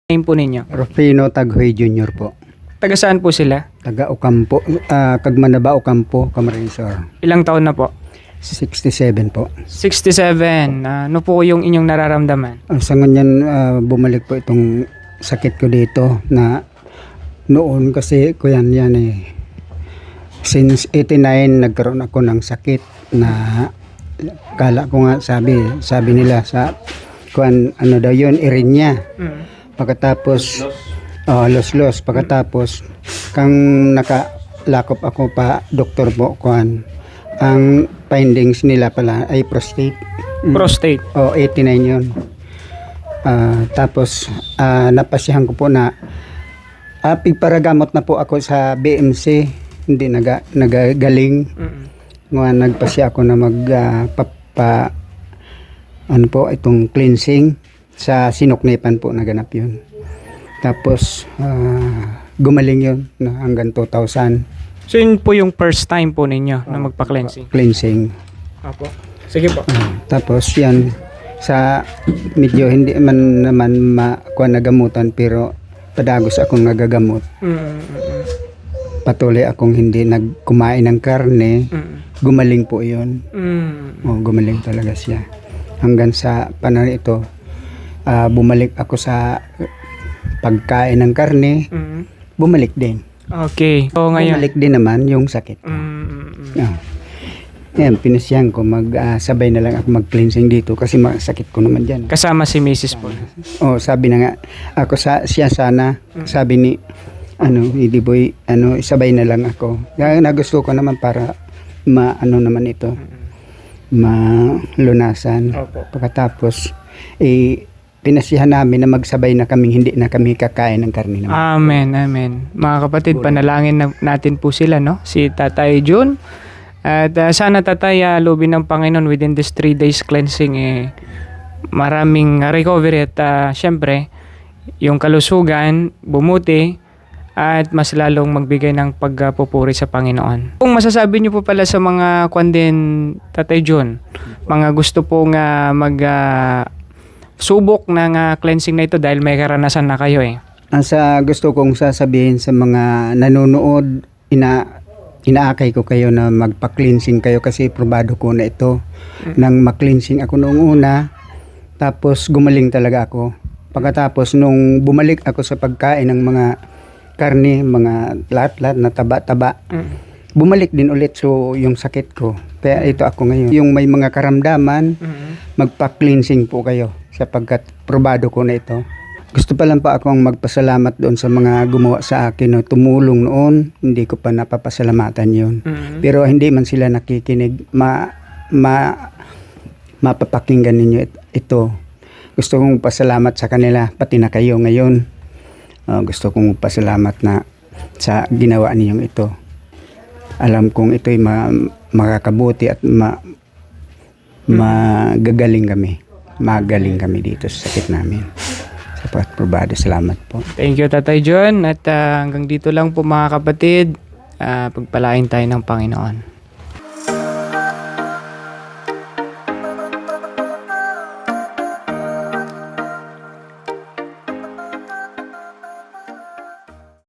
Name po ninyo? Rufino Taghoy Jr. po. Taga saan po sila? Taga Ocampo, Kagmanaba Ocampo, Camarines. Ilang taon na po? 67 po. 67. Ano po yung inyong nararamdaman? Sa nganyan, bumalik po itong sakit ko dito na noon kasi ko yan eh. Since 89 nagkaroon ako ng sakit na kala ko nga sabi nila sa kuan ano daw yun, irinya. Pagkatapos los pagkatapos kang nakalakop ako pa doktor po kuan ang findings nila pala ay prostate. Prostate. 89 yun. Tapos napasihan ko po na pigparagamot na po ako sa BMC, hindi nagagaling. Nagpasya ako na ano po itong cleansing sa Sinuknepan po naganap yun. Tapos gumaling yun na hanggang 2,000. So yun po yung first time po ninyo na magpa-cleansing? Cleansing. Apo. Sige po. Tapos yan sa medyo hindi man naman makuha na gamutan pero padagos akong nagagamot. Patuloy akong hindi nagkumain ng karne. Gumaling po yun. Gumaling talaga siya. Hanggang sa panahon ito, bumalik ako sa pagkain ng karne. Bumalik din. Okay. So ngayon, Bumalik din naman yung sakit ko. Yan, pinasyahan ko sabay na lang ako mag-cleansing dito kasi sakit ko naman dyan. kasama si Mrs. po. Sabi na nga ako siya sana, sabi ni hindi boy, sabay na lang ako. Kaya nagusto ko naman para naman ito, malunasan. Opo. Pagkatapos pinasihan namin na magsabay na kaming hindi na kami kakain ng karne naman. Amen, amen. Mga kapatid, panalangin natin po sila, no? Si Tatay Jun. At sana Tatay, lobin ng Panginoon within this 3 days cleansing, maraming recovery at syempre, yung kalusugan, bumuti, at mas lalong magbigay ng pagpupuri sa Panginoon. Kung masasabi niyo po pala sa mga din, Tatay Jun, mga gusto pong subok ng cleansing na ito dahil may karanasan na kayo Sa gusto kong sasabihin sa mga nanonood, inaakay ko kayo na magpa-cleansing kayo kasi probado ko na ito. Nang ma-cleansing ako noong una, tapos gumaling talaga ako. Pagkatapos nung bumalik ako sa pagkain ng mga karne, mga lahat na taba-taba, bumalik din ulit yung sakit ko. Kaya ito ako ngayon. Yung may mga karamdaman, magpa-cleansing po kayo sapagkat probado ko na ito. Gusto pa lang pa akong magpasalamat doon sa mga gumawa sa akin no, tumulong noon, hindi ko pa napapasalamatan yun. Pero hindi man sila nakikinig, mapapakinggan ninyo ito. Gusto kong pasalamat sa kanila, pati na kayo ngayon. Gusto kong pasalamat na sa ginawa ninyong ito. Alam kong ito'y makakabuti at magaling kami dito sa sakit namin. Sapat probado, salamat po. Thank you, Tatay John. At hanggang dito lang po mga kapatid. Pagpalain tayo ng Panginoon.